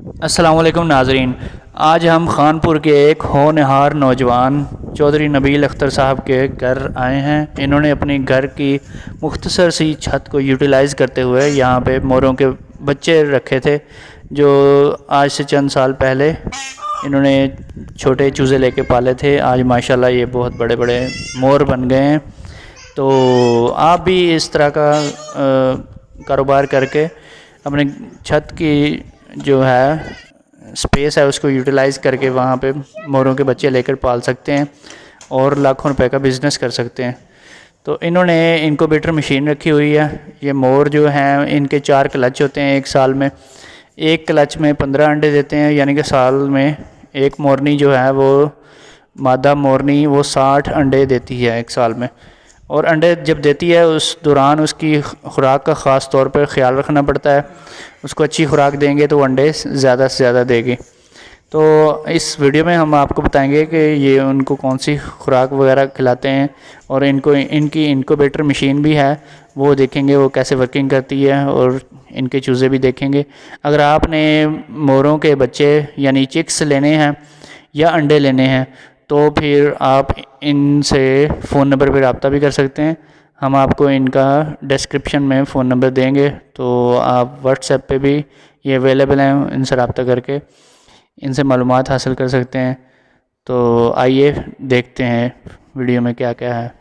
अस्सलाम वालेकुम नाजरीन। आज हम खानपुर के एक होनहार नौजवान चौधरी नबील अख्तर साहब के घर आए हैं। इन्होंने अपनी घर की मुख्तसर सी छत को यूटिलाइज़ करते हुए यहाँ पे मोरों के बच्चे रखे थे, जो आज से चंद साल पहले इन्होंने छोटे चूज़े लेके पाले थे। आज माशाल्लाह ये बहुत बड़े बड़े मोर बन गए हैं। तो आप भी इस तरह का कारोबार करके अपने छत की जो है स्पेस है उसको यूटिलाइज़ करके वहाँ पे मोरों के बच्चे लेकर पाल सकते हैं और लाखों रुपए का बिज़नेस कर सकते हैं। तो इन्होंने इनक्यूबेटर मशीन रखी हुई है। ये मोर जो हैं इनके 4 क्लच होते हैं एक साल में। एक क्लच में 15 अंडे देते हैं, यानी कि साल में एक मोरनी जो है वो मादा मोरनी वो 60 अंडे देती है एक साल में। और अंडे जब देती है उस दौरान उसकी खुराक का ख़ास तौर पर ख़्याल रखना पड़ता है। उसको अच्छी खुराक देंगे तो अंडे ज़्यादा से ज़्यादा देगी। तो इस वीडियो में हम आपको बताएंगे कि ये उनको कौन सी खुराक वगैरह खिलाते हैं, और इनकी इनक्यूबेटर मशीन भी है, वो देखेंगे वो कैसे वर्किंग करती है, और इनके चूज़े भी देखेंगे। अगर आपने मोरों के बच्चे यानी चिक्स लेने हैं या अंडे लेने हैं तो फिर आप इनसे फ़ोन नंबर पर रब्ता भी कर सकते हैं। हम आपको इनका डिस्क्रिप्शन में फ़ोन नंबर देंगे, तो आप व्हाट्सएप पे भी ये अवेलेबल हैं। इनसे रब्ता करके इनसे मालूमात हासिल कर सकते हैं। तो आइए देखते हैं वीडियो में क्या क्या है।